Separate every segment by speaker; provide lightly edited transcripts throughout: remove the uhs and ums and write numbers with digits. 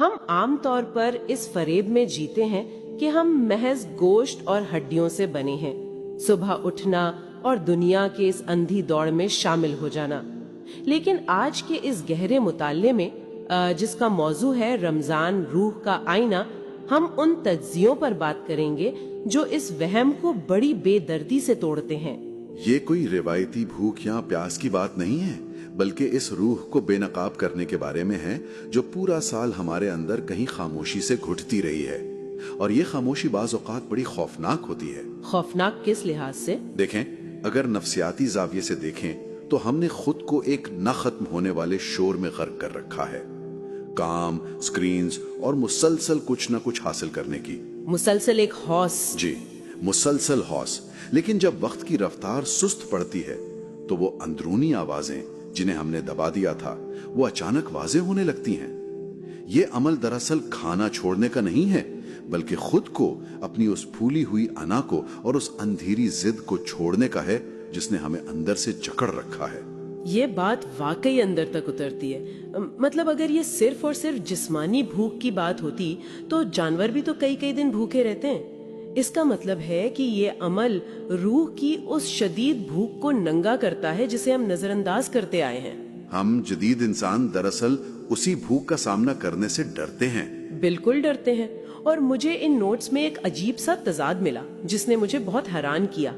Speaker 1: ہم عام طور پر اس فریب میں جیتے ہیں کہ ہم محض گوشت اور ہڈیوں سے بنے ہیں، صبح اٹھنا اور دنیا کے اس اندھی دوڑ میں شامل ہو جانا۔ لیکن آج کے اس گہرے مطالعے میں جس کا موضوع ہے رمضان روح کا آئینہ، ہم ان تجزیوں پر بات کریں گے جو اس وہم کو بڑی بے دردی سے توڑتے ہیں۔
Speaker 2: یہ کوئی روایتی بھوک یا پیاس کی بات نہیں ہے، بلکہ اس روح کو بے نقاب کرنے کے بارے میں ہے جو پورا سال ہمارے اندر کہیں خاموشی سے گھٹتی رہی ہے، اور یہ خاموشی بعض اوقات بڑی خوفناک ہوتی ہے۔
Speaker 1: خوفناک کس لحاظ سے؟
Speaker 2: دیکھیں، اگر نفسیاتی زاویے سے دیکھیں تو ہم نے خود کو ایک نہ ختم ہونے والے شور میں غرق کر رکھا ہے، کام، سکرینز اور مسلسل کچھ نہ کچھ حاصل کرنے کی
Speaker 1: مسلسل ایک ہوس۔
Speaker 2: جی، مسلسل ہوس۔ لیکن جب وقت کی رفتار سست پڑتی ہے تو وہ اندرونی آوازیں جنہیں ہم نے دبا دیا تھا وہ اچانک واضح ہونے لگتی ہیں۔ یہ عمل دراصل کھانا چھوڑنے کا نہیں ہے، بلکہ خود کو، اپنی اس پھولی ہوئی انا کو اور اس اندھیری ضد کو چھوڑنے کا ہے جس نے ہمیں اندر سے جکڑ رکھا ہے۔
Speaker 1: یہ بات واقعی اندر تک اترتی ہے۔ مطلب اگر یہ صرف اور صرف جسمانی بھوک کی بات ہوتی تو جانور بھی تو کئی دن بھوکے رہتے ہیں۔ اس کا مطلب ہے کہ یہ عمل روح کی اس شدید بھوک کو ننگا کرتا ہے جسے ہم نظر انداز کرتے آئے ہیں۔
Speaker 2: ہم جدید انسان دراصل اسی بھوک کا سامنا کرنے سے ڈرتے ہیں۔
Speaker 1: بالکل ڈرتے ہیں، اور مجھے ان نوٹس میں ایک عجیب سا تضاد ملا جس نے مجھے بہت حیران کیا۔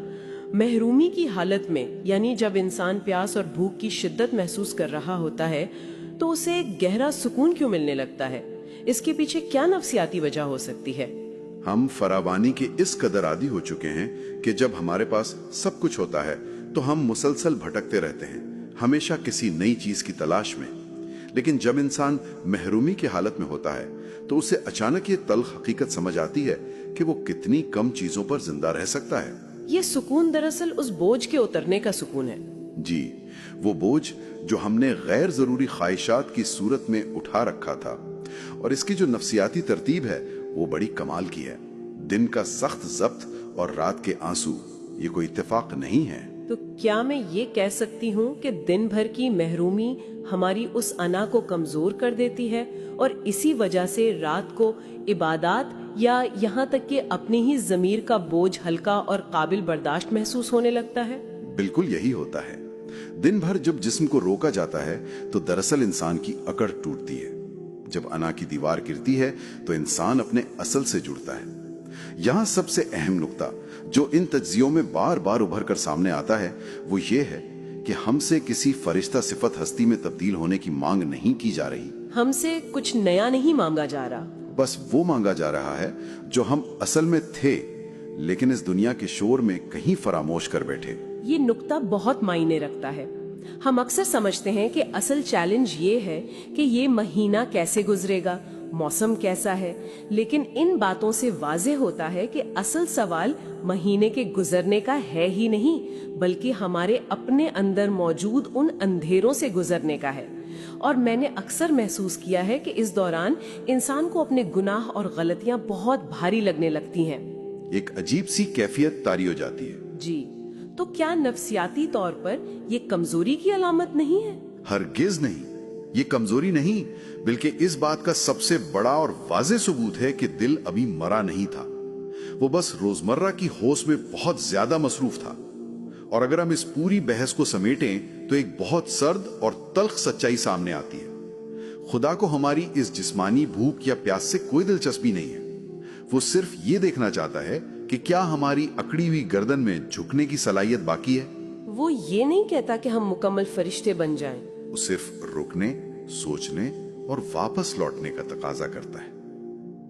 Speaker 1: محرومی کی حالت میں، یعنی جب انسان پیاس اور بھوک کی شدت محسوس کر رہا ہوتا ہے تو اسے ایک گہرا سکون کیوں ملنے لگتا ہے؟ اس کے پیچھے کیا نفسیاتی وجہ ہو سکتی ہے؟
Speaker 2: ہم فراوانی کے اس قدر عادی ہو چکے ہیں کہ جب ہمارے پاس سب کچھ ہوتا ہے تو ہم مسلسل بھٹکتے رہتے ہیں، ہمیشہ کسی نئی چیز کی تلاش میں۔ لیکن جب انسان محرومی کی حالت میں ہوتا ہے تو اسے اچانک یہ تلخ حقیقت سمجھ آتی ہے کہ وہ کتنی کم چیزوں پر زندہ رہ سکتا ہے۔
Speaker 1: یہ سکون دراصل اس بوجھ کے اترنے کا سکون ہے۔
Speaker 2: جی، وہ بوجھ جو ہم نے غیر ضروری خواہشات کی صورت میں اٹھا رکھا تھا۔ اور اس کی جو نفسیاتی ترتیب ہے وہ بڑی کمال کی ہے۔ دن کا سخت ضبط اور رات کے آنسو، یہ کوئی اتفاق نہیں ہے۔
Speaker 1: تو کیا میں یہ کہہ سکتی ہوں کہ دن بھر کی محرومی ہماری اس انا کو کمزور کر دیتی ہے، اور اسی وجہ سے رات کو عبادات یا یہاں تک کہ اپنی ہی ضمیر کا بوجھ ہلکا اور قابل برداشت محسوس ہونے لگتا ہے؟
Speaker 2: بالکل یہی ہوتا ہے۔ دن بھر جب جسم کو روکا جاتا ہے تو دراصل انسان کی اکڑ ٹوٹتی ہے۔ جب انا کی دیوار گرتی ہے تو انسان اپنے اصل سے جڑتا ہے۔ یہاں سب سے اہم نقطہ جو ان تجزیوں میں بار بار ابھر کر سامنے آتا ہے وہ یہ ہے کہ ہم سے کسی فرشتہ صفت ہستی میں تبدیل ہونے کی مانگ نہیں کی جا رہی۔
Speaker 1: ہم سے کچھ نیا نہیں مانگا جا رہا،
Speaker 2: بس وہ مانگا جا رہا ہے جو ہم اصل میں تھے، لیکن اس دنیا کے شور میں کہیں فراموش کر بیٹھے۔
Speaker 1: یہ نقطہ بہت معنی رکھتا ہے۔ ہم اکثر سمجھتے ہیں کہ اصل چیلنج یہ ہے کہ یہ مہینہ کیسے گزرے گا، موسم کیسا ہے، لیکن ان باتوں سے واضح ہوتا ہے کہ اصل سوال مہینے کے گزرنے کا ہے ہی نہیں، بلکہ ہمارے اپنے اندر موجود ان اندھیروں سے گزرنے کا ہے۔ اور میں نے اکثر محسوس کیا ہے کہ اس دوران انسان کو اپنے گناہ اور غلطیاں بہت بھاری لگنے لگتی ہیں۔
Speaker 2: ایک عجیب سی کیفیت طاری ہو جاتی ہے۔
Speaker 1: جی، تو کیا نفسیاتی طور پر یہ کمزوری کی علامت نہیں ہے؟
Speaker 2: ہرگز نہیں، یہ کمزوری نہیں، بلکہ اس بات کا سب سے بڑا اور واضح ثبوت ہے کہ دل ابھی مرا نہیں تھا، وہ بس روزمرہ کی ہوس میں بہت زیادہ مصروف تھا۔ اور اگر ہم اس پوری بحث کو سمیٹیں تو ایک بہت سرد اور تلخ سچائی سامنے آتی ہے۔ خدا کو ہماری اس جسمانی بھوک یا پیاس سے کوئی دلچسپی نہیں ہے، وہ صرف یہ دیکھنا چاہتا ہے کہ کیا ہماری اکڑی ہوئی گردن میں جھکنے کی صلاحیت باقی ہے۔
Speaker 1: وہ یہ نہیں کہتا کہ ہم مکمل فرشتے بن جائیں،
Speaker 2: وہ صرف رکنے، سوچنے اور واپس لوٹنے کا تقاضا کرتا ہے۔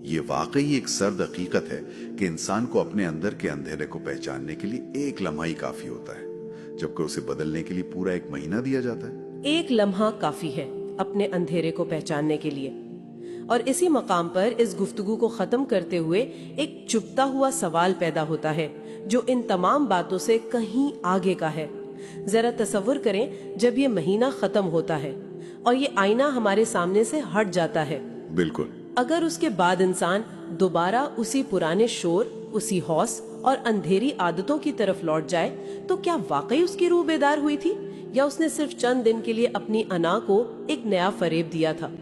Speaker 2: یہ واقعی ایک سرد حقیقت ہے کہ انسان کو اپنے اندر کے اندھیرے کو پہچاننے کے لیے ایک لمحہ ہی کافی ہوتا ہے، جبکہ اسے بدلنے کے لیے پورا ایک مہینہ دیا جاتا ہے۔
Speaker 1: ایک لمحہ کافی ہے اپنے اندھیرے کو پہچاننے کے لیے۔ اور اسی مقام پر اس گفتگو کو ختم کرتے ہوئے ایک چپتا ہوا سوال پیدا ہوتا ہے جو ان تمام باتوں سے کہیں آگے کا ہے۔ ذرا تصور کریں جب یہ مہینہ ختم ہوتا ہے اور یہ آئینہ ہمارے سامنے سے ہٹ جاتا ہے۔
Speaker 2: بالکل۔
Speaker 1: اگر اس کے بعد انسان دوبارہ اسی پرانے شور، اسی ہوس اور اندھیری عادتوں کی طرف لوٹ جائے تو کیا واقعی اس کی روح بیدار ہوئی تھی، یا اس نے صرف چند دن کے لیے اپنی انا کو ایک نیا فریب دیا تھا؟